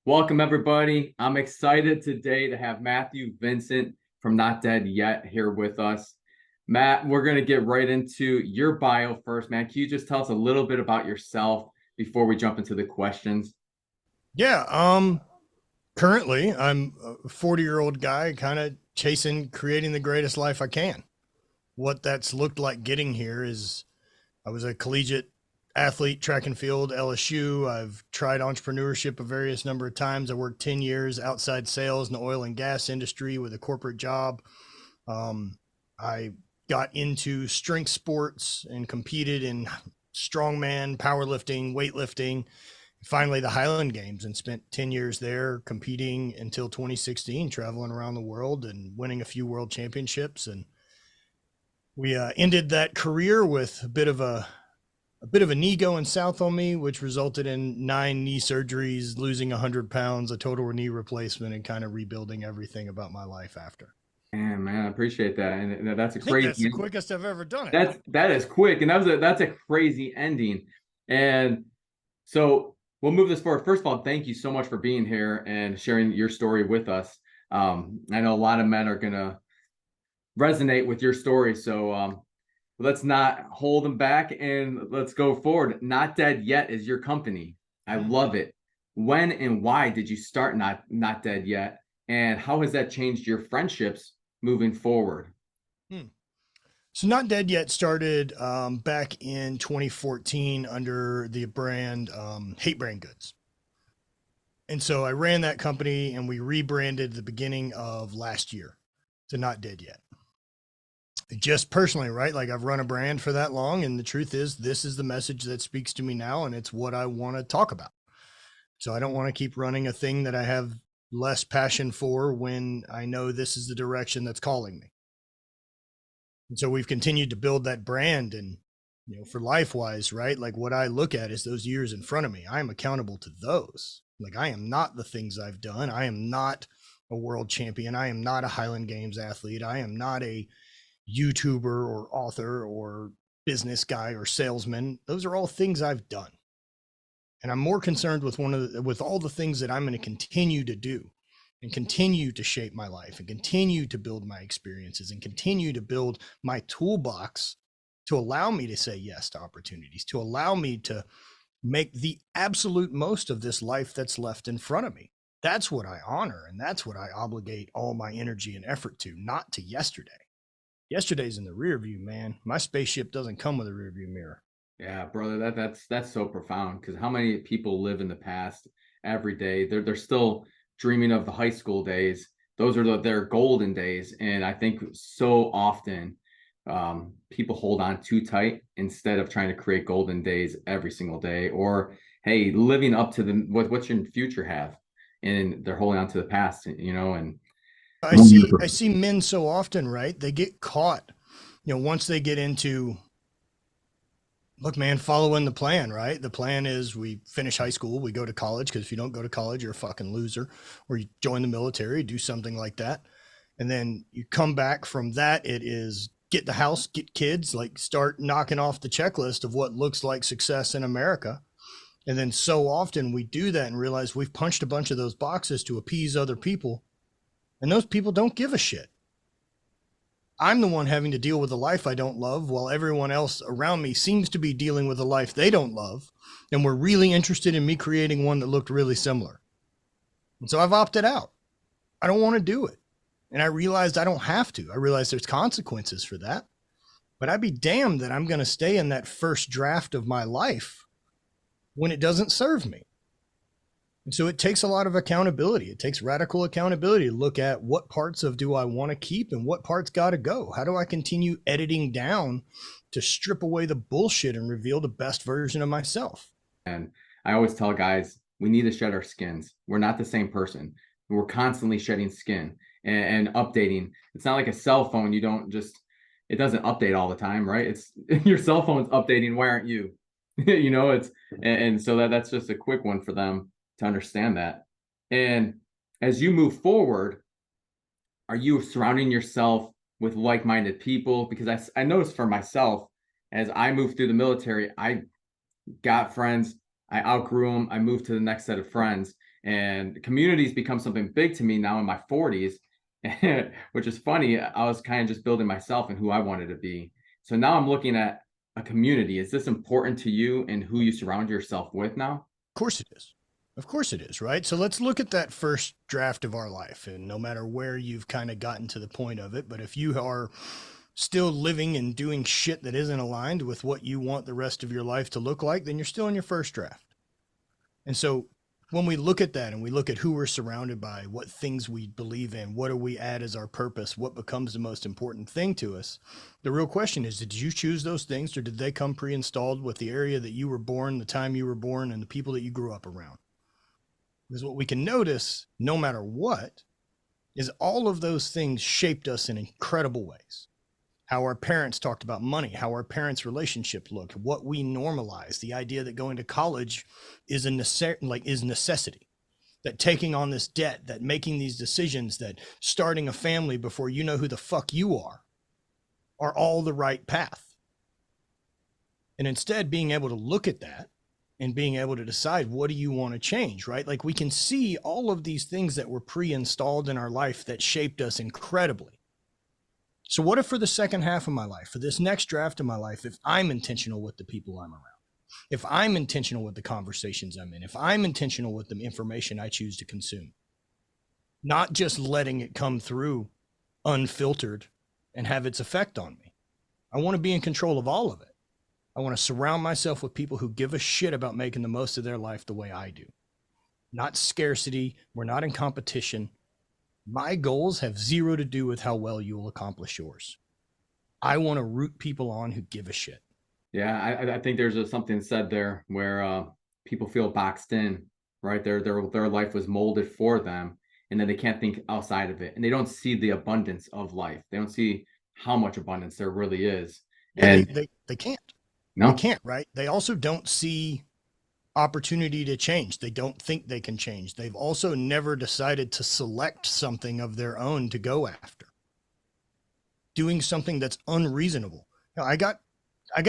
Welcome, everybody. I'm excited today to have Matthew Vincent from Not Dead Yet here with us. Matt, we're going to get right into your bio first, man. Can you just tell us a little bit about yourself before we jump into the questions? Yeah, currently I'm a 40-year-old guy kind of chasing creating the greatest life I can. What that's looked like getting here is I was a collegiate athlete, track and field, LSU. I've tried entrepreneurship a various number of times. I worked 10 years outside sales in the oil and gas industry with a corporate job. I got into strength sports and competed in strongman, powerlifting, weightlifting, finally the Highland Games, and spent 10 years there competing until 2016, traveling around the world and winning a few world championships. And we ended that career with a bit of a knee going south on me, which resulted in 9 knee surgeries, losing 100 pounds, a total knee replacement, and kind of rebuilding everything about my life after. Man, I appreciate that. And that's a I think that's the crazy, quickest I've ever done it. that is quick. And that's a crazy ending. And so we'll move this forward. First of all, thank you so much for being here and sharing your story with us. I know a lot of men are going to resonate with your story. So let's not hold them back and let's go forward. Not Dead Yet is your company. I Hmm. love it. When and why did you start Not Dead Yet? And how has that changed your friendships moving forward? Hmm. So Not Dead Yet started back in 2014 under the brand Hate Brand Goods. And so I ran that company and we rebranded the beginning of last year to Not Dead Yet. Just personally, right? Like I've run a brand for that long. And the truth is, this is the message that speaks to me now. And it's what I want to talk about. So I don't want to keep running a thing that I have less passion for when I know this is the direction that's calling me. And so we've continued to build that brand and, for life wise, right? Like what I look at is those years in front of me. I am accountable to those. Like I am not the things I've done. I am not a world champion. I am not a Highland Games athlete. I am not a YouTuber or author or business guy or salesman. Those are all things I've done. And I'm more concerned with with all the things that I'm going to continue to do and continue to shape my life and continue to build my experiences and continue to build my toolbox to allow me to say yes to opportunities, to allow me to make the absolute most of this life that's left in front of me. That's what I honor. And that's what I obligate all my energy and effort to, not to yesterday. Yesterday's in the rear view, man. My spaceship doesn't come with a rear view mirror. Yeah, brother, that's so profound because how many people live in the past every day? They're still dreaming of the high school days. Those are their golden days, and I think so often people hold on too tight instead of trying to create golden days every single day. Or hey, living up to what's your future have, and they're holding on to the past, and I see men so often, right? They get caught, once they get into, look, man, following the plan, right? The plan is we finish high school, we go to college, because if you don't go to college, you're a fucking loser, or you join the military, do something like that. And then you come back from that, it is get the house, get kids, like start knocking off the checklist of what looks like success in America. And then so often we do that and realize we've punched a bunch of those boxes to appease other people, and those people don't give a shit. I'm the one having to deal with a life I don't love while everyone else around me seems to be dealing with a life they don't love. And we're really interested in me creating one that looked really similar. And so I've opted out. I don't want to do it. And I realized I don't have to. I realized there's consequences for that. But I'd be damned that I'm going to stay in that first draft of my life when it doesn't serve me. And so it takes a lot of accountability. It takes radical accountability to look at what parts of do I want to keep and what parts got to go. How do I continue editing down to strip away the bullshit and reveal the best version of myself? And I always tell guys, we need to shed our skins. We're not the same person. We're constantly shedding skin and updating. It's not like a cell phone. You don't just, it doesn't update all the time, right? It's your cell phone's updating. Why aren't you? It's, and so that's just a quick one for them to understand that. And as you move forward, are you surrounding yourself with like-minded people? Because I noticed for myself, as I moved through the military, I got friends, I outgrew them, I moved to the next set of friends. And communities become something big to me now in my 40s, which is funny. I was kind of just building myself and who I wanted to be. So now I'm looking at a community. Is this important to you and who you surround yourself with now? Of course it is. Of course it is, right? So let's look at that first draft of our life. And no matter where you've kind of gotten to the point of it, but if you are still living and doing shit that isn't aligned with what you want the rest of your life to look like, then you're still in your first draft. And so when we look at that and we look at who we're surrounded by, what things we believe in, what do we add as our purpose, what becomes the most important thing to us, the real question is, did you choose those things, or did they come pre-installed with the area that you were born, the time you were born, and the people that you grew up around? Because what we can notice, no matter what, is all of those things shaped us in incredible ways. How our parents talked about money, how our parents' relationship looked, what we normalized, the idea that going to college is necessity, that taking on this debt, that making these decisions, that starting a family before you know who the fuck you are all the right path. And instead being able to look at that and being able to decide, what do you want to change, right? Like we can see all of these things that were pre-installed in our life that shaped us incredibly. So what if for the second half of my life, for this next draft of my life, if I'm intentional with the people I'm around, if I'm intentional with the conversations I'm in, if I'm intentional with the information I choose to consume, not just letting it come through unfiltered and have its effect on me. I want to be in control of all of it. I want to surround myself with people who give a shit about making the most of their life the way I do. Not scarcity. We're not in competition. My goals have zero to do with how well you will accomplish yours. I want to root people on who give a shit. Yeah, I think there's something said there where people feel boxed in, right? Their life was molded for them, and then they can't think outside of it, and they don't see the abundance of life. They don't see how much abundance there really is. Yeah, And they can't. They no, can't, right? They also don't see opportunity to change. They don't think they can change. They've also never decided to select something of their own to go after. Doing something that's unreasonable. You know, I got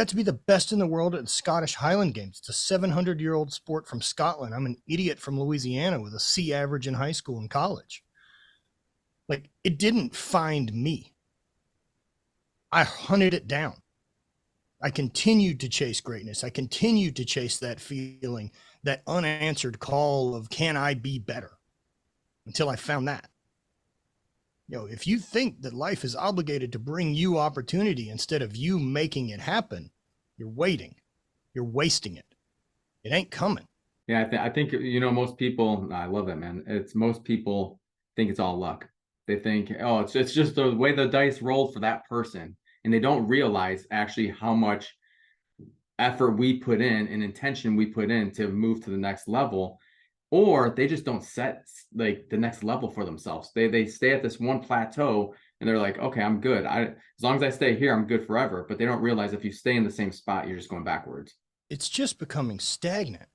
to be the best in the world at the Scottish Highland Games. It's a 700-year-old sport from Scotland. I'm an idiot from Louisiana with a C average in high school and college. Like, it didn't find me. I hunted it down. I continued to chase greatness. I continued to chase that feeling, that unanswered call of, can I be better? Until I found that. You know, if you think that life is obligated to bring you opportunity instead of you making it happen, you're waiting. You're wasting it. It ain't coming. yeah, I think most people. I love that, man. It's most people think it's all luck. They think, oh, it's just the way the dice rolled for that person, and they don't realize actually how much effort we put in and intention we put in to move to the next level, or they just don't set like the next level for themselves. They stay at this one plateau and they're like, okay, I'm good. As long as I stay here, I'm good forever. But they don't realize if you stay in the same spot, you're just going backwards. It's just becoming stagnant,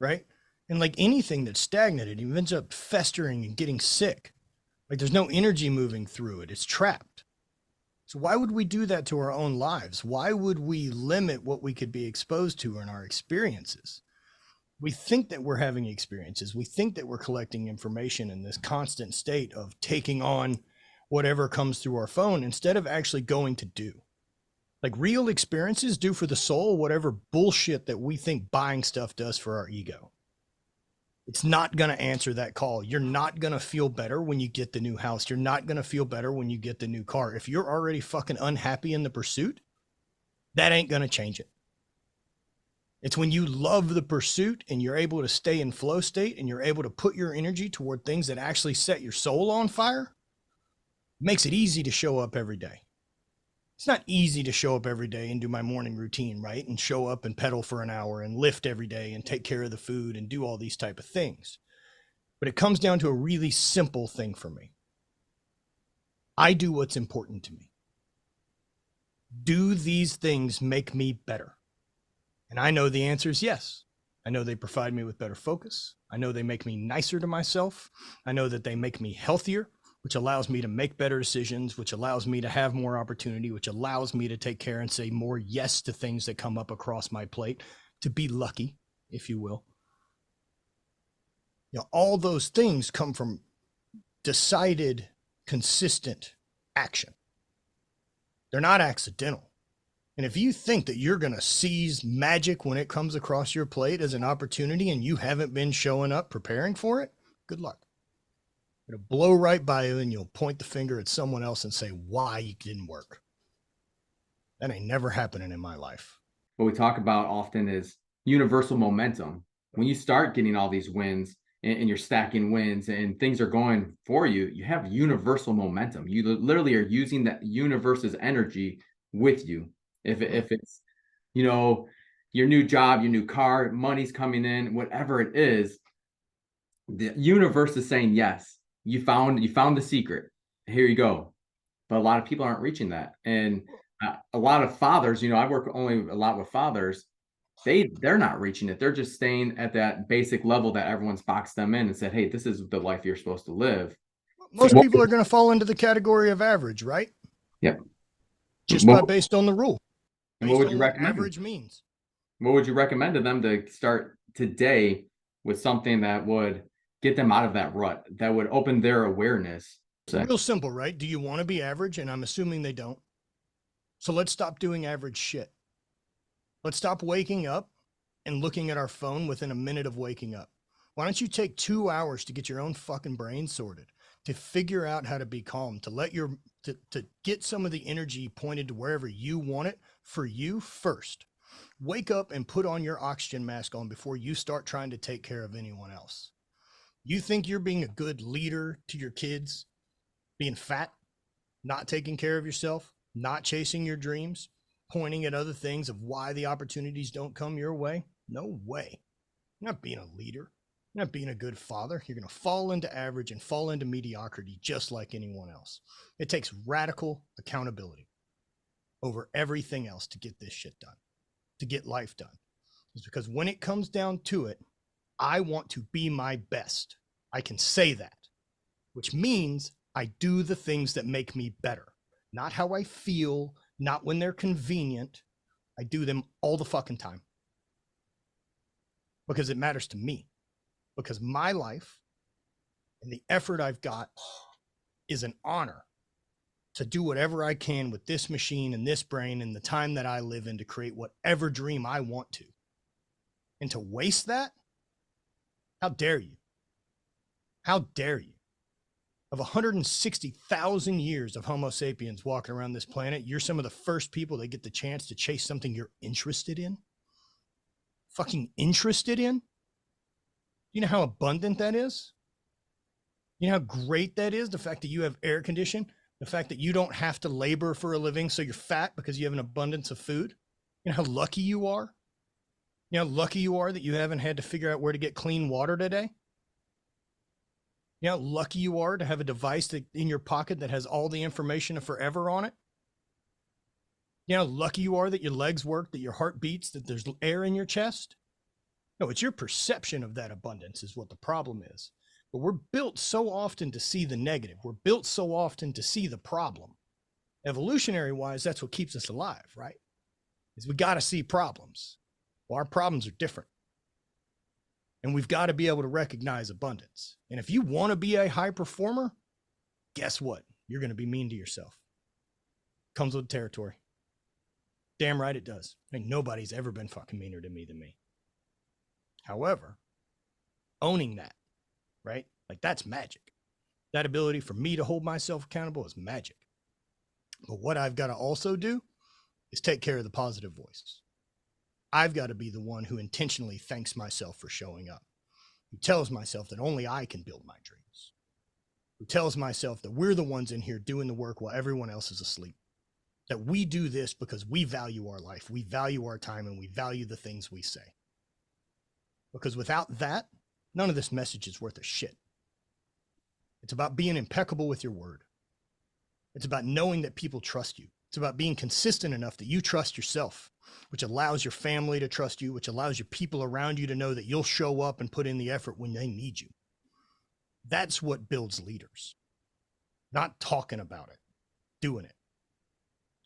right? And like anything that's stagnant, it ends up festering and getting sick. Like there's no energy moving through it. It's trapped. So why would we do that to our own lives? Why would we limit what we could be exposed to in our experiences? We think that we're having experiences. We think that we're collecting information in this constant state of taking on whatever comes through our phone instead of actually going to do. Like real experiences do for the soul whatever bullshit that we think buying stuff does for our ego. It's not going to answer that call. You're not going to feel better when you get the new house. You're not going to feel better when you get the new car. If you're already fucking unhappy in the pursuit, that ain't going to change it. It's when you love the pursuit and you're able to stay in flow state and you're able to put your energy toward things that actually set your soul on fire, it makes it easy to show up every day. It's not easy to show up every day and do my morning routine, right? And show up and pedal for an hour and lift every day and take care of the food and do all these type of things. But it comes down to a really simple thing for me. I do what's important to me. Do these things make me better? And I know the answer is yes. I know they provide me with better focus. I know they make me nicer to myself. I know that they make me healthier, which allows me to make better decisions, which allows me to have more opportunity, which allows me to take care and say more yes to things that come up across my plate, to be lucky, if you will. All those things come from decided, consistent action. They're not accidental. And if you think that you're going to seize magic when it comes across your plate as an opportunity and you haven't been showing up preparing for it, good luck. It'll blow right by you and you'll point the finger at someone else and say why it didn't work. That ain't never happening in my life. What we talk about often is universal momentum. When you start getting all these wins and you're stacking wins and things are going for you, you have universal momentum. You literally are using that universe's energy with you. If it's, your new job, your new car, money's coming in, whatever it is, the universe is saying, yes, you found the secret. Here you go. But a lot of people aren't reaching that. And a lot of fathers, I work only a lot with fathers. They're not reaching it. They're just staying at that basic level that everyone's boxed them in and said, hey, this is the life you're supposed to live. Most people are going to fall into the category of average, right? Yep. Just based on the rule. And what would you recommend? Average means. What would you recommend to them to start today with something that would get them out of that rut, that would open their awareness? Real simple, right? Do you want to be average? And I'm assuming they don't. So let's stop doing average shit. Let's stop waking up and looking at our phone within a minute of waking up. Why don't you take 2 hours to get your own fucking brain sorted, to figure out how to be calm, to let to get some of the energy pointed to wherever you want it for you first. Wake up and put on your oxygen mask on before you start trying to take care of anyone else. You think you're being a good leader to your kids, being fat, not taking care of yourself, not chasing your dreams, pointing at other things of why the opportunities don't come your way? No way. You're not being a leader. You're not being a good father. You're going to fall into average and fall into mediocrity just like anyone else. It takes radical accountability over everything else to get this shit done, to get life done. It's because when it comes down to it, I want to be my best. I can say that, which means I do the things that make me better. Not how I feel, not when they're convenient. I do them all the fucking time because it matters to me, because my life and the effort I've got is an honor to do whatever I can with this machine and this brain and the time that I live in to create whatever dream I want to. And to waste that, how dare you? How dare you? Of 160,000 years of Homo sapiens walking around this planet, you're some of the first people that get the chance to chase something you're interested in. Fucking interested in? You know how abundant that is? You know how great that is? The fact that you have air conditioning, the fact that you don't have to labor for a living so you're fat because you have an abundance of food. You know how lucky you are? You know how lucky you are that you haven't had to figure out where to get clean water today? You know how lucky you are to have a device that in your pocket that has all the information of forever on it? You know how lucky you are that your legs work, that your heart beats, that there's air in your chest? No, it's your perception of that abundance is what the problem is. But we're built so often to see the negative. We're built so often to see the problem. Evolutionary wise, that's what keeps us alive, right? Is we got to see problems. Well, our problems are different. And we've got to be able to recognize abundance. And if you want to be a high performer, guess what? You're going to be mean to yourself. Comes with the territory. Damn right it does. I mean, nobody's ever been fucking meaner to me than me. However, owning that, right? Like that's magic. That ability for me to hold myself accountable is magic. But what I've got to also do is take care of the positive voices. I've got to be the one who intentionally thanks myself for showing up, who tells myself that only I can build my dreams, who tells myself that we're the ones in here doing the work while everyone else is asleep, that we do this because we value our life, we value our time, and we value the things we say. Because without that, none of this message is worth a shit. It's about being impeccable with your word. It's about knowing that people trust you. It's about being consistent enough that you trust yourself, which allows your family to trust you, which allows your people around you to know that you'll show up and put in the effort when they need you. That's what builds leaders. Not talking about it, doing it.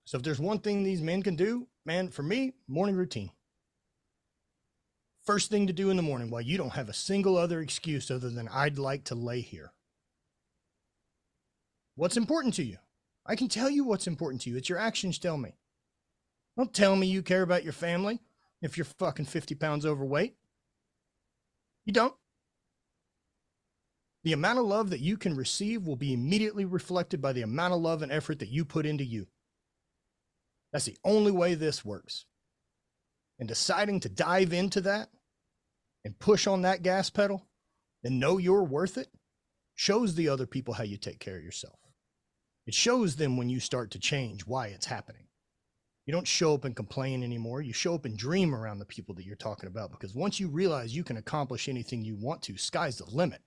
So if there's one thing these men can do, man, for me, morning routine. First thing to do in the morning while you don't have a single other excuse other than I'd like to lay here. What's important to you? I can tell you what's important to you. It's your actions tell me. Don't tell me you care about your family if you're fucking 50 pounds overweight. You don't. The amount of love that you can receive will be immediately reflected by the amount of love and effort that you put into you. That's the only way this works. And deciding to dive into that and push on that gas pedal and know you're worth it shows the other people how you take care of yourself. It shows them when you start to change why it's happening. You don't show up and complain anymore. You show up and dream around the people that you're talking about, because once you realize you can accomplish anything you want to, sky's the limit.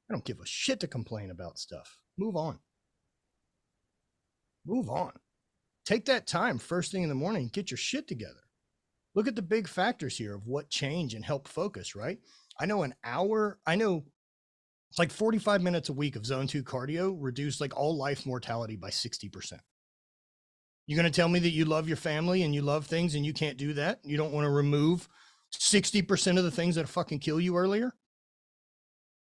I don't give a shit to complain about stuff. Move on. Move on. Take that time first thing in the morning and get your shit together. Look at the big factors here of what change and help focus, right? I know it's like 45 minutes a week of zone 2 cardio reduced like all life mortality by 60%. You're going to tell me that you love your family and you love things and you can't do that? You don't want to remove 60% of the things that fucking kill you earlier?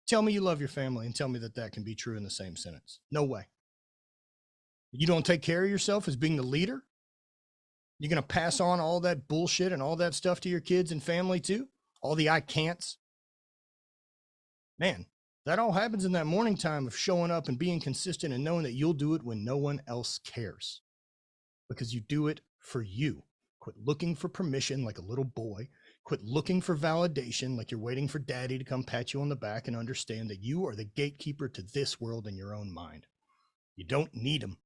Tell me you love your family and tell me that that can be true in the same sentence. No way. You don't take care of yourself as being the leader? You're going to pass on all that bullshit and all that stuff to your kids and family too? All the I can'ts? Man, that all happens in that morning time of showing up and being consistent and knowing that you'll do it when no one else cares. Because you do it for you. Quit looking for permission like a little boy. Quit looking for validation like you're waiting for daddy to come pat you on the back, and understand that you are the gatekeeper to this world in your own mind. You don't need them.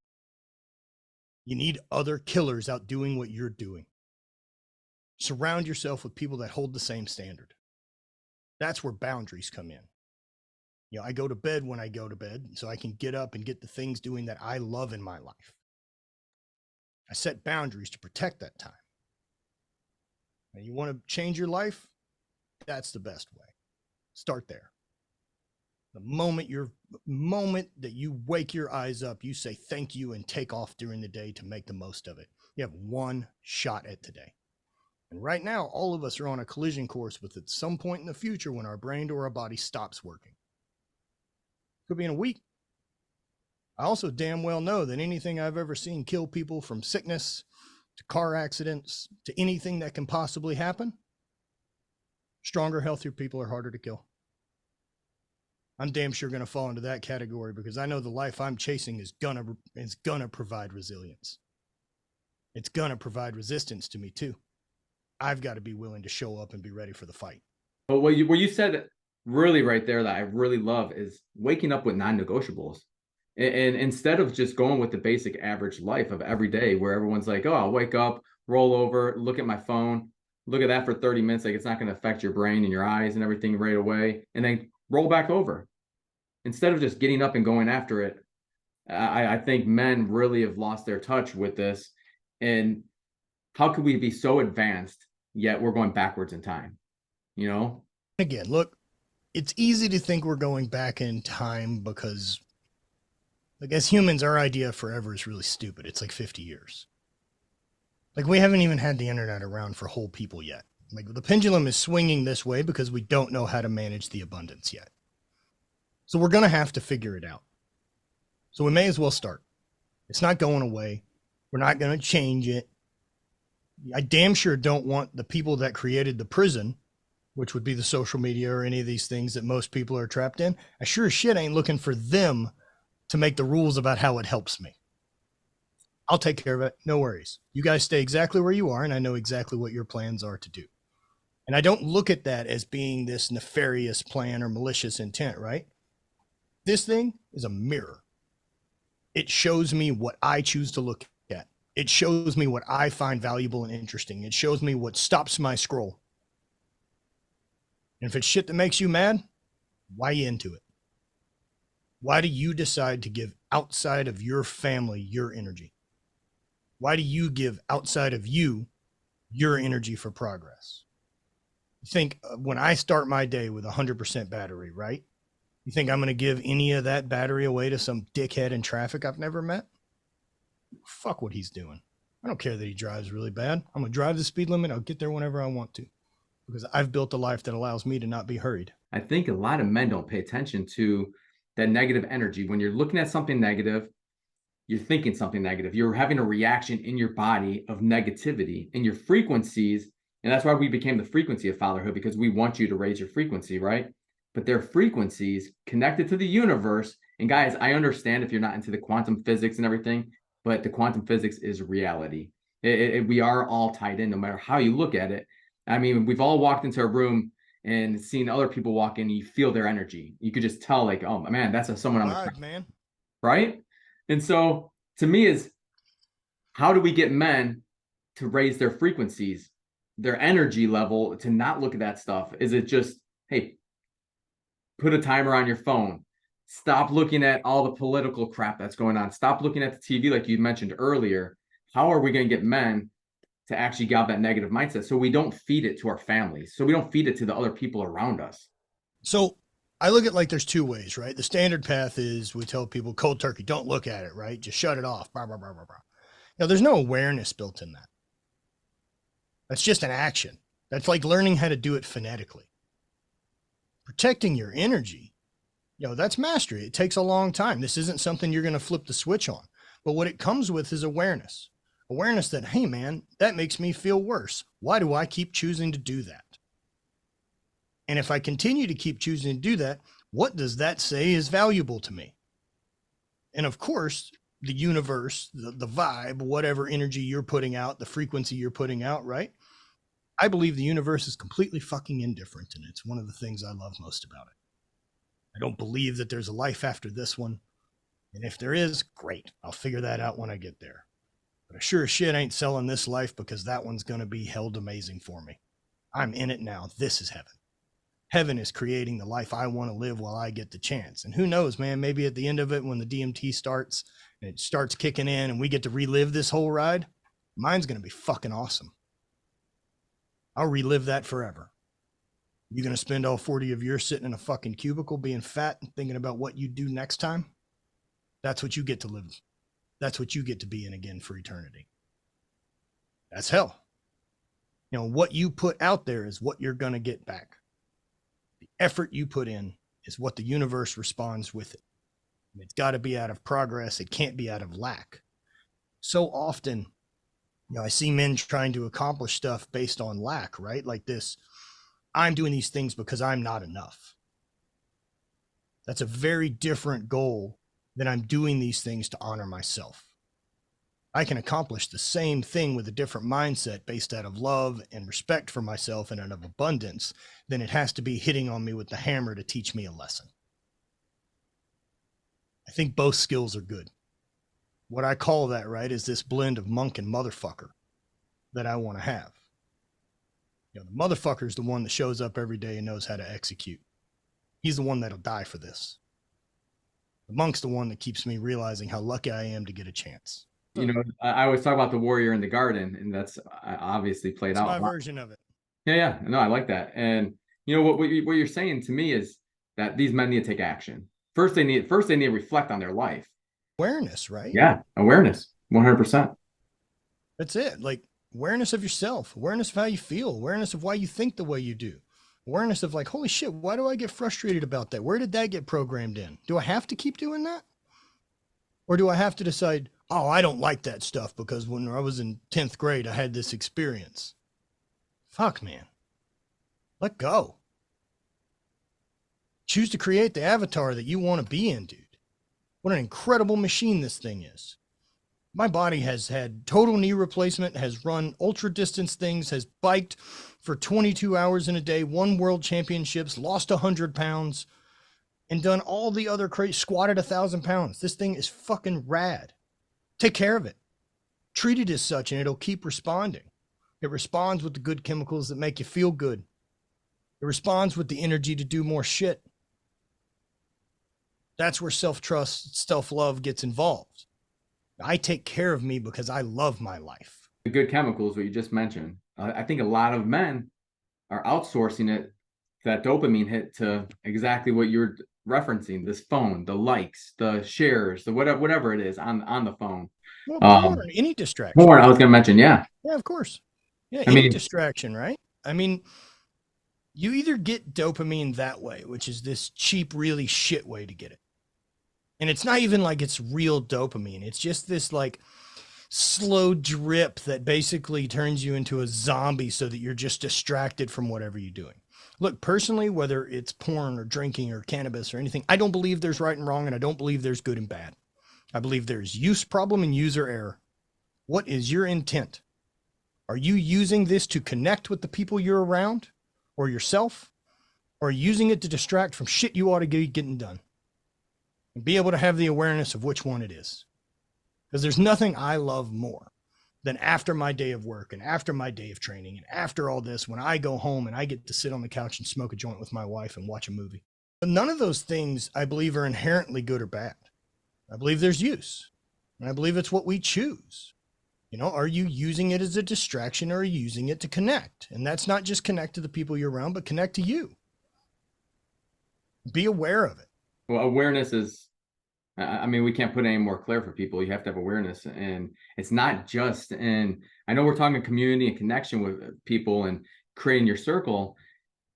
You need other killers out doing what you're doing. Surround yourself with people that hold the same standard. That's where boundaries come in. You know, I go to bed when I go to bed so I can get up and get the things doing that I love in my life. I set boundaries to protect that time. And you want to change your life? That's the best way. Start there. The moment that you wake your eyes up, you say thank you and take off during the day to make the most of it. You have one shot at today. And right now, all of us are on a collision course with at some point in the future when our brain or our body stops working. Could be in a week. I also damn well know that anything I've ever seen kill people, from sickness to car accidents to anything that can possibly happen, stronger, healthier people are harder to kill. I'm damn sure going to fall into that category, because I know the life I'm chasing is gonna provide resilience. It's gonna provide resistance to me too. I've got to be willing to show up and be ready for the fight. But what you said really right there that I really love is waking up with non-negotiables. And instead of just going with the basic average life of every day where everyone's like, oh, I'll wake up, roll over, look at my phone, look at that for 30 minutes. Like, it's not going to affect your brain and your eyes and everything right away. And then roll back over. Instead of just getting up and going after it, I think men really have lost their touch with this. And how could we be so advanced, yet we're going backwards in time? You know? Again, look, it's easy to think we're going back in time because, like, as humans, our idea of forever is really stupid. It's like 50 years. Like, we haven't even had the internet around for whole people yet. Like, the pendulum is swinging this way because we don't know how to manage the abundance yet. So we're going to have to figure it out. So we may as well start. It's not going away. We're not going to change it. I damn sure don't want the people that created the prison, which would be the social media or any of these things that most people are trapped in. I sure as shit ain't looking for them to make the rules about how it helps me. I'll take care of it. No worries. You guys stay exactly where you are, and I know exactly what your plans are to do. And I don't look at that as being this nefarious plan or malicious intent, right? This thing is a mirror. It shows me what I choose to look at. It shows me what I find valuable and interesting. It shows me what stops my scroll. And if it's shit that makes you mad, why are you into it? Why do you decide to give outside of your family your energy? Why do you give outside of you your energy for progress? You think when I start my day with 100% battery, right? You think I'm going to give any of that battery away to some dickhead in traffic I've never met? Fuck what he's doing. I don't care that he drives really bad. I'm going to drive the speed limit. I'll get there whenever I want to. because I've built a life that allows me to not be hurried. I think a lot of men don't pay attention to that negative energy. When you're looking at something negative, you're thinking something negative. You're having a reaction in your body of negativity, and your frequencies. And that's why we became the frequency of fatherhood, because we want you to raise your frequency, right? But their frequencies connected to the universe. And guys, I understand if you're not into the quantum physics and everything, but the quantum physics is reality. We are all tied in, no matter how you look at it. I mean, we've all walked into a room and seen other people walk in, and you feel their energy. You could just tell, like, oh man, that's someone I'm Vibe, man. right? And so to me is, how do we get men to raise their frequencies, their energy level, to not look at that stuff? Is it just, hey, put a timer on your phone, stop looking at all the political crap that's going on, stop looking at the TV like you mentioned earlier? How are we going to get men to actually get out that negative mindset, so we don't feed it to our families, so we don't feed it to the other people around us? So I look at, like, there's two ways, right? The standard path is we tell people cold turkey, don't look at it, right? Just shut it off. Blah, blah, blah, blah, blah. Now, there's no awareness built in that. That's just an action. That's like learning how to do it phonetically. Protecting your energy, that's mastery. It takes a long time. This isn't something you're going to flip the switch on. But what it comes with is awareness. Awareness that, hey, man, that makes me feel worse. Why do I keep choosing to do that? And if I continue to keep choosing to do that, what does that say is valuable to me? And of course, the universe, the vibe, whatever energy you're putting out, the frequency you're putting out, right? I believe the universe is completely fucking indifferent, and it's one of the things I love most about it. I don't believe that there's a life after this one. And if there is, great. I'll figure that out when I get there. But I sure as shit ain't selling this life because that one's going to be held amazing for me. I'm in it now. This is heaven. Heaven is creating the life I want to live while I get the chance. And who knows, man, maybe at the end of it, when the DMT starts and it starts kicking in and we get to relive this whole ride, mine's going to be fucking awesome. I'll relive that forever. You going to spend all 40 of yours sitting in a fucking cubicle being fat and thinking about what you do next time? That's what you get to live. That's what you get to be in again for eternity. That's hell. What you put out there is what you're going to get back. The effort you put in is what the universe responds with it. It's got to be out of progress. It can't be out of lack. So often, I see men trying to accomplish stuff based on lack, right? Like this, I'm doing these things because I'm not enough. That's a very different goal than I'm doing these things to honor myself. I can accomplish the same thing with a different mindset based out of love and respect for myself and out of abundance than it has to be hitting on me with the hammer to teach me a lesson. I think both skills are good. What I call that, right, is this blend of monk and motherfucker that I want to have. The motherfucker is the one that shows up every day and knows how to execute. He's the one that'll die for this. The monk's the one that keeps me realizing how lucky I am to get a chance. I always talk about the warrior in the garden, and that's obviously played out. That's my version of it. Yeah. No, I like that. And what you're saying to me is that these men need to take action. First, they need to reflect on their life. Awareness, right? Yeah, awareness, 100%. That's it. Like awareness of yourself, awareness of how you feel, awareness of why you think the way you do, awareness of like, holy shit, why do I get frustrated about that? Where did that get programmed in? Do I have to keep doing that? Or do I have to decide, oh, I don't like that stuff because when I was in 10th grade, I had this experience. Fuck, man. Let go. Choose to create the avatar that you want to be in, dude. What an incredible machine this thing is. My body has had total knee replacement, has run ultra distance things, has biked for 22 hours in a day, won world championships, lost 100 pounds, and done all the other crazy, squatted 1,000 pounds. This thing is fucking rad. Take care of it. Treat it as such, and it'll keep responding. It responds with the good chemicals that make you feel good. It responds with the energy to do more shit. That's where self-trust, self-love gets involved. I take care of me because I love my life. The good chemicals, what you just mentioned. I think a lot of men are outsourcing it, that dopamine hit, to exactly what you're referencing. This phone, the likes, the shares, the whatever it is on the phone. Well, porn, any distraction. Porn, I was going to mention, yeah. Yeah, of course. Yeah, any distraction, right? I mean, You either get dopamine that way, which is this cheap, really shit way to get it. And it's not even like it's real dopamine. It's just this like slow drip that basically turns you into a zombie so that you're just distracted from whatever you're doing. Look, personally, whether it's porn or drinking or cannabis or anything, I don't believe there's right and wrong, and I don't believe there's good and bad. I believe there's use problem and user error. What is your intent? Are you using this to connect with the people you're around or yourself? Or are you using it to distract from shit you ought to be getting done? And be able to have the awareness of which one it is. Because there's nothing I love more than after my day of work and after my day of training and after all this, when I go home and I get to sit on the couch and smoke a joint with my wife and watch a movie. But none of those things I believe are inherently good or bad. I believe there's use. And I believe it's what we choose. You know, are you using it as a distraction or are you using it to connect? And that's not just connect to the people you're around, but connect to you. Be aware of it. Well, awareness is, I mean, we can't put it any more clear for people. You have to have awareness, and it's not just in, I know we're talking community and connection with people and creating your circle.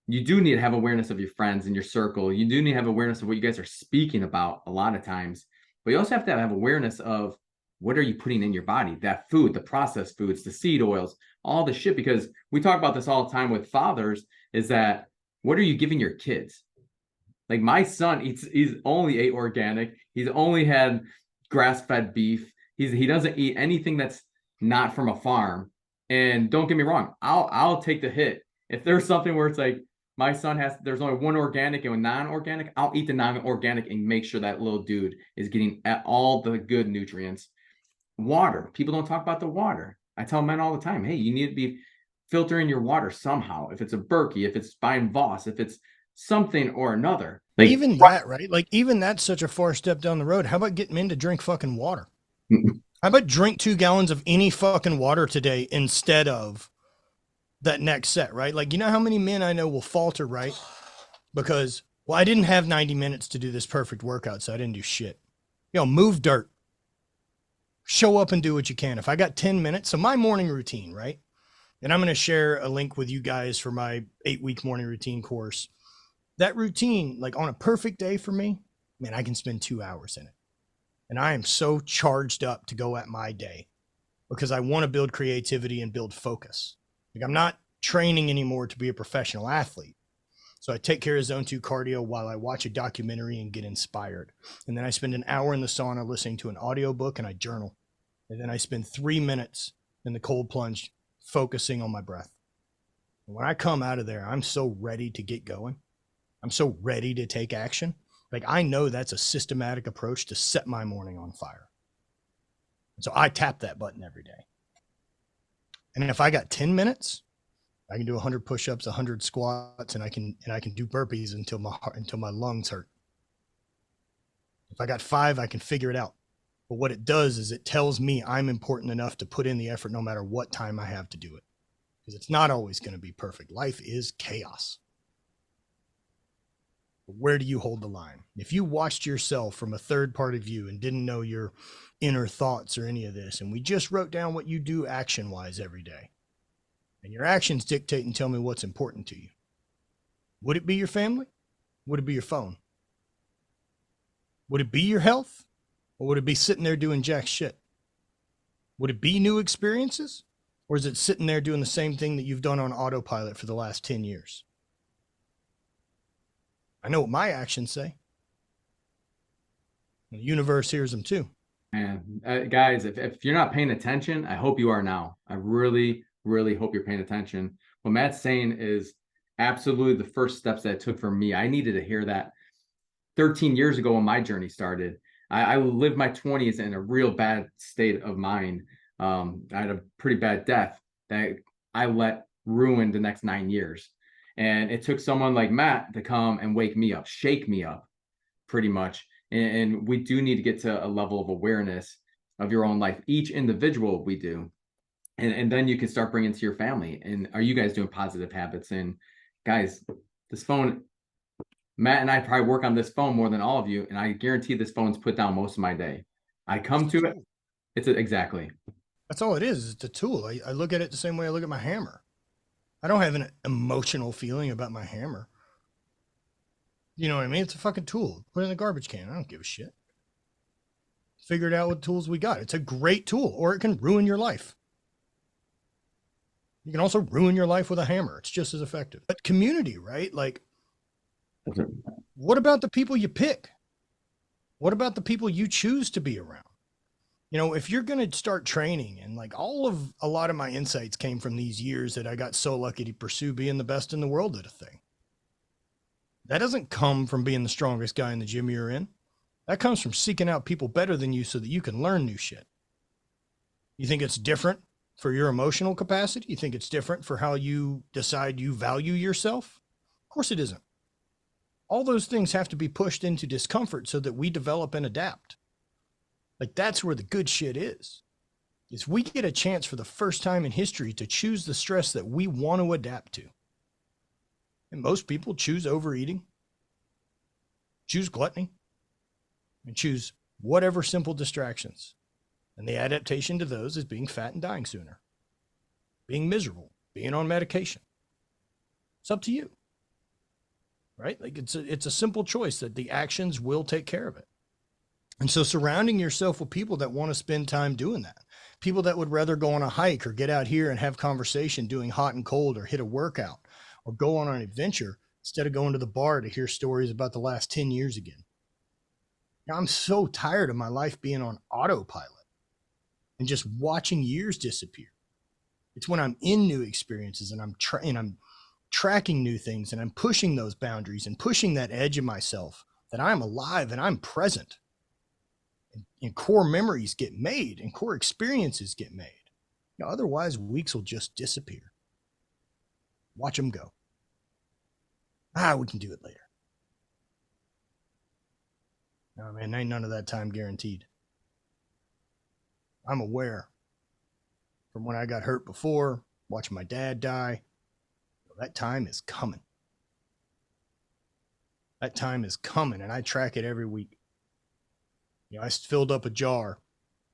You do need to have awareness of your friends and your circle. You do need to have awareness of what you guys are speaking about a lot of times, but you also have to have awareness of what are you putting in your body, that food, the processed foods, the seed oils, all the shit, because we talk about this all the time with fathers, is that what are you giving your kids? Like my son he's only ate organic. He's only had grass-fed beef. He doesn't eat anything that's not from a farm. And don't get me wrong, I'll take the hit. If there's something where it's like my son there's only one organic and one non-organic, I'll eat the non-organic and make sure that little dude is getting all the good nutrients. Water. People don't talk about the water. I tell men all the time, hey, you need to be filtering your water somehow. If it's a Berkey, if it's buying Voss, if it's something or another. Like, even that, right? Like even that's such a far step down the road. How about getting men to drink fucking water? How about drink 2 gallons of any fucking water today instead of that next set, right? Like, you know how many men I know will falter, right? Because, well, I didn't have 90 minutes to do this perfect workout, so I didn't do shit. You know, move dirt. Show up and do what you can. If I got 10 minutes, so my morning routine, right? And I'm going to share a link with you guys for my 8-week morning routine course. That routine, like on a perfect day for me, man, I can spend 2 hours in it. And I am so charged up to go at my day because I want to build creativity and build focus. Like I'm not training anymore to be a professional athlete. So I take care of zone 2 cardio while I watch a documentary and get inspired. And then I spend an hour in the sauna listening to an audiobook and I journal. And then I spend 3 minutes in the cold plunge focusing on my breath. And when I come out of there, I'm so ready to get going. I'm so ready to take action. Like I know that's a systematic approach to set my morning on fire. So I tap that button every day. And if I got 10 minutes, I can do 100 push-ups, 100 squats, and I can do burpees until my lungs hurt. If I got 5, I can figure it out. But what it does is it tells me I'm important enough to put in the effort no matter what time I have to do it. Because it's not always going to be perfect. Life is chaos. But where do you hold the line? If you watched yourself from a third party view and didn't know your inner thoughts or any of this, and we just wrote down what you do action-wise every day, and your actions dictate and tell me what's important to you. Would it be your family? Would it be your phone? Would it be your health? Or would it be sitting there doing jack shit? Would it be new experiences? Or is it sitting there doing the same thing that you've done on autopilot for the last 10 years? I know what my actions say. The universe hears them too. Man, guys, if you're not paying attention, I hope you are now. I really, really hope you're paying attention. What Matt's saying is absolutely the first steps that it took for me. I needed to hear that 13 years ago when my journey started. I lived my 20s in a real bad state of mind. I had a pretty bad death that I let ruin the next 9 years. And it took someone like Matt to come and wake me up, shake me up pretty much. And we do need to get to a level of awareness of your own life. Each individual we do. And then you can start bringing it to your family. And are you guys doing positive habits? And guys, this phone, Matt and I probably work on this phone more than all of you. And I guarantee this phone's put down most of my day. I come to it. Exactly. That's all it is. It's a tool. I look at it the same way I look at my hammer. I don't have an emotional feeling about my hammer. You know what I mean? It's a fucking tool. Put it in the garbage can. I don't give a shit. Figure it out with tools we got. It's a great tool, or it can ruin your life. You can also ruin your life with a hammer. It's just as effective. But community, right? Like, what about the people you pick? What about the people you choose to be around? You know, if you're going to start training, and like a lot of my insights came from these years that I got so lucky to pursue being the best in the world at a thing. That doesn't come from being the strongest guy in the gym you're in. That comes from seeking out people better than you so that you can learn new shit. You think it's different for your emotional capacity? You think it's different for how you decide you value yourself? Of course it isn't. All those things have to be pushed into discomfort so that we develop and adapt. Like, that's where the good shit is we get a chance for the first time in history to choose the stress that we want to adapt to. And most people choose overeating, choose gluttony, and choose whatever simple distractions. And the adaptation to those is being fat and dying sooner, being miserable, being on medication. It's up to you, right? Like, it's a simple choice that the actions will take care of it. And so surrounding yourself with people that want to spend time doing that, people that would rather go on a hike or get out here and have conversation doing hot and cold, or hit a workout, or go on an adventure instead of going to the bar to hear stories about the last 10 years again. Now, I'm so tired of my life being on autopilot and just watching years disappear. It's when I'm in new experiences and I'm tracking new things and I'm pushing those boundaries and pushing that edge of myself that I'm alive and I'm present. And core memories get made and core experiences get made. You know, otherwise, weeks will just disappear. Watch them go. We can do it later. No, man, ain't none of that time guaranteed. I'm aware from when I got hurt before, watching my dad die, that time is coming. That time is coming, and I track it every week. You know, I filled up a jar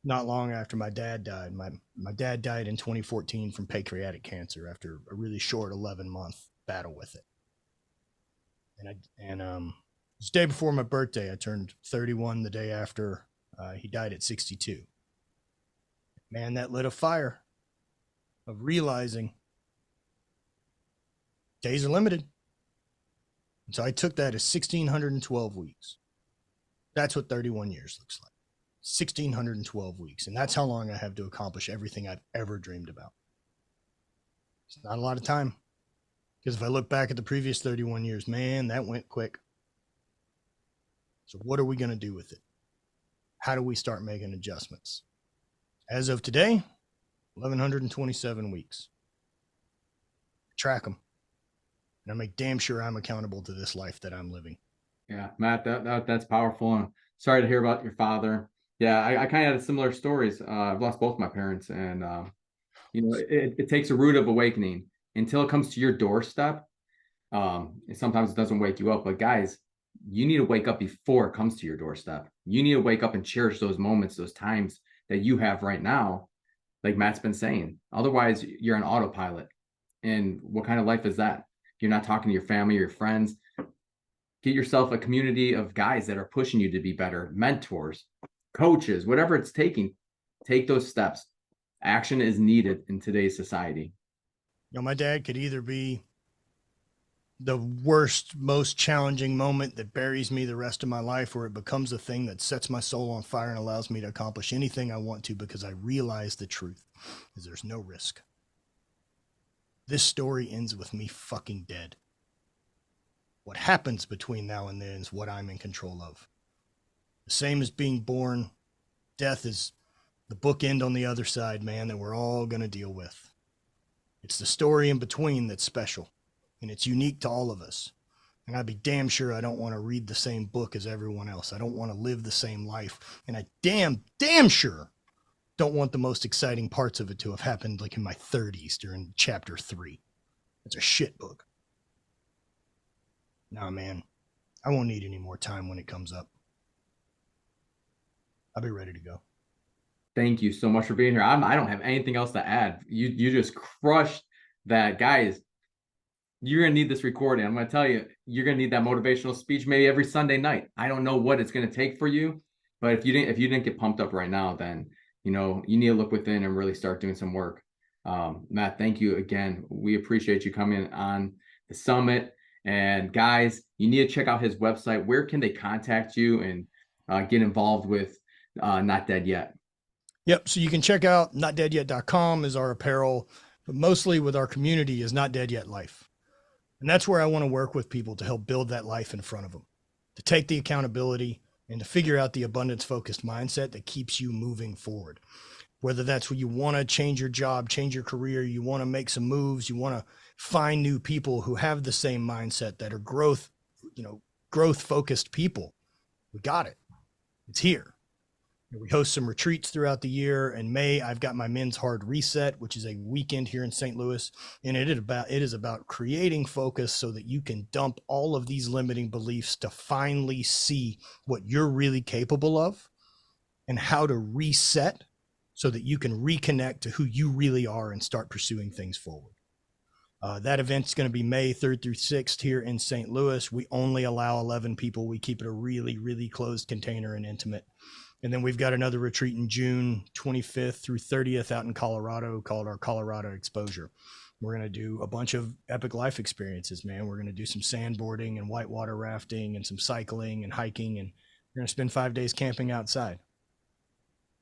not long after my dad died. My dad died in 2014 from pancreatic cancer after a really short 11-month battle with it. And it was the day before my birthday. I turned 31 the day after he died at 62. Man, that lit a fire of realizing days are limited. And so I took that as 1,612 weeks. That's what 31 years looks like. 1,612 weeks. And that's how long I have to accomplish everything I've ever dreamed about. It's not a lot of time. Because if I look back at the previous 31 years, man, that went quick. So what are we going to do with it? How do we start making adjustments? As of today, 1,127 weeks. Track them. And I make damn sure I'm accountable to this life that I'm living. Yeah, Matt, that's powerful. And sorry to hear about your father. Yeah, I kind of had similar stories. I've lost both my parents, and you know, it takes a root of awakening until it comes to your doorstep. Sometimes it doesn't wake you up, but guys, you need to wake up before it comes to your doorstep. You need to wake up and cherish those moments, those times that you have right now, like Matt's been saying. Otherwise, you're on autopilot. And what kind of life is that? You're not talking to your family or your friends. Get yourself a community of guys that are pushing you to be better, mentors, coaches, whatever it's taking. Take those steps. Action is needed in today's society. You know, my dad could either be the worst, most challenging moment that buries me the rest of my life, or it becomes a thing that sets my soul on fire and allows me to accomplish anything I want to, because I realize the truth is there's no risk. This story ends with me fucking dead. What happens between now and then is what I'm in control of. The same as being born, death is the bookend on the other side, man, that we're all going to deal with. It's the story in between that's special, and it's unique to all of us. And I'd be damn sure I don't want to read the same book as everyone else. I don't want to live the same life. And I damn sure don't want the most exciting parts of it to have happened like in my 30s during chapter 3. It's a shit book. Nah, man, I won't need any more time when it comes up. I'll be ready to go. Thank you so much for being here. I don't have anything else to add. You just crushed that, guys. you're gonna need this recording. I'm gonna tell you, you're gonna need that motivational speech maybe every Sunday night. I don't know what it's gonna take for you, but if you didn't get pumped up right now, then you know you need to look within and really start doing some work. Matt, thank you again. We appreciate you coming on the summit. And guys, you need to check out his website. Where can they contact you and get involved with Not Dead Yet? Yep. So you can check out notdeadyet.com is our apparel, but mostly with our community is Not Dead Yet Life. And that's where I want to work with people to help build that life in front of them, to take the accountability and to figure out the abundance focused mindset that keeps you moving forward. Whether that's when you want to change your job, change your career, you want to make some moves, you want to find new people who have the same mindset that are growth focused people. We got it. It's here. We host some retreats throughout the year. In May, I've got my Men's Hard Reset, which is a weekend here in St. Louis. And it is about creating focus so that you can dump all of these limiting beliefs to finally see what you're really capable of and how to reset so that you can reconnect to who you really are and start pursuing things forward. That event's going to be May 3rd through 6th here in St. Louis. We only allow 11 people. We keep it a really, really closed container and intimate. And then we've got another retreat in June 25th through 30th out in Colorado called our Colorado Exposure. We're going to do a bunch of epic life experiences, man. We're going to do some sandboarding and whitewater rafting and some cycling and hiking. And we're going to spend 5 days camping outside.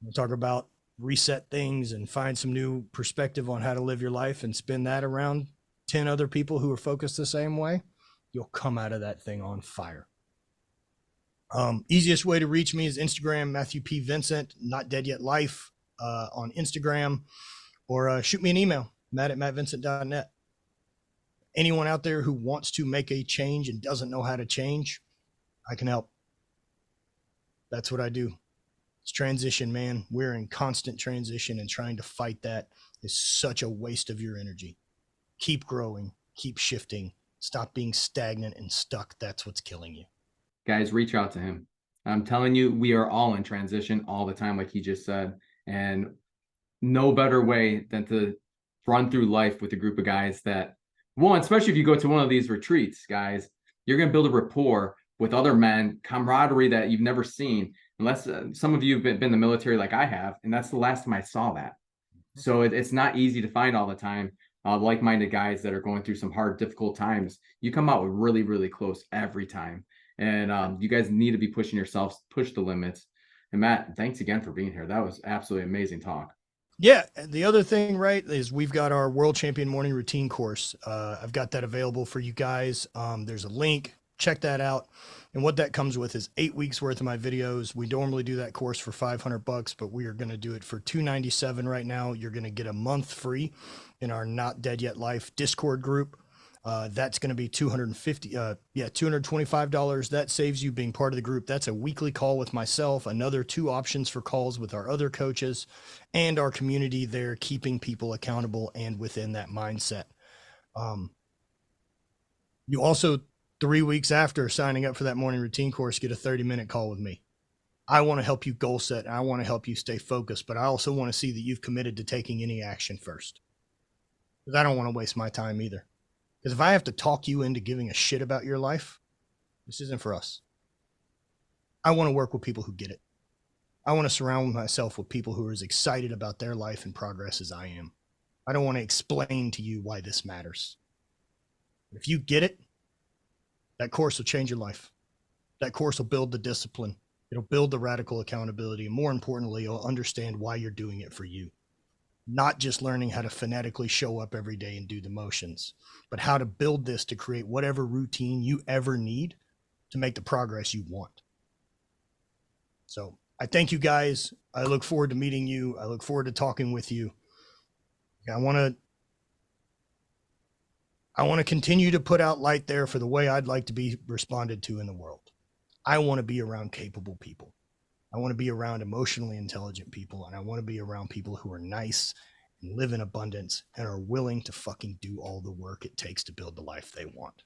We'll talk about reset things and find some new perspective on how to live your life and spin that around 10 other people who are focused the same way. You'll come out of that thing on fire. Easiest way to reach me is Instagram, Matthew P. Vincent, Not Dead Yet Life on Instagram, or shoot me an email, matt@mattvincent.net. Anyone out there who wants to make a change and doesn't know how to change, I can help. That's what I do. It's transition, man. We're in constant transition, and trying to fight that is such a waste of your energy. Keep growing, keep shifting, stop being stagnant and stuck. That's what's killing you. Guys, reach out to him. I'm telling you, we are all in transition all the time, like he just said. And no better way than to run through life with a group of guys that, one, especially if you go to one of these retreats, guys, you're going to build a rapport with other men, camaraderie that you've never seen, unless some of you have been in the military like I have. And that's the last time I saw that. So it's not easy to find all the time. Like-minded guys that are going through some hard, difficult times. You come out with really, really close every time. And you guys need to be pushing yourselves, push the limits. And Matt, thanks again for being here. That was absolutely amazing talk. Yeah. The other thing, right, is we've got our World Champion Morning Routine course. I've got that available for you guys. There's a link. Check that out. And what that comes with is 8 weeks worth of my videos. We normally do that course for $500, but we are going to do it for $297 right now. You're going to get a month free in our Not Dead Yet Life Discord group. That's going to be $225. That saves you being part of the group. That's a weekly call with myself, another 2 options for calls with our other coaches, and our community there, keeping people accountable and within that mindset. You also, 3 weeks after signing up for that morning routine course, get a 30-minute call with me. I want to help you goal set, and I want to help you stay focused, but I also want to see that you've committed to taking any action first, because I don't want to waste my time either. Because if I have to talk you into giving a shit about your life, this isn't for us. I want to work with people who get it. I want to surround myself with people who are as excited about their life and progress as I am. I don't want to explain to you why this matters. If you get it, that course will change your life. That course will build the discipline. It'll build the radical accountability. And more importantly, you'll understand why you're doing it for you. Not just learning how to phonetically show up every day and do the motions, but how to build this to create whatever routine you ever need to make the progress you want. So I thank you guys. I look forward to meeting you. I look forward to talking with you. I want to continue to put out light there for the way I'd like to be responded to in the world. I want to be around capable people. I want to be around emotionally intelligent people, and I want to be around people who are nice and live in abundance and are willing to fucking do all the work it takes to build the life they want.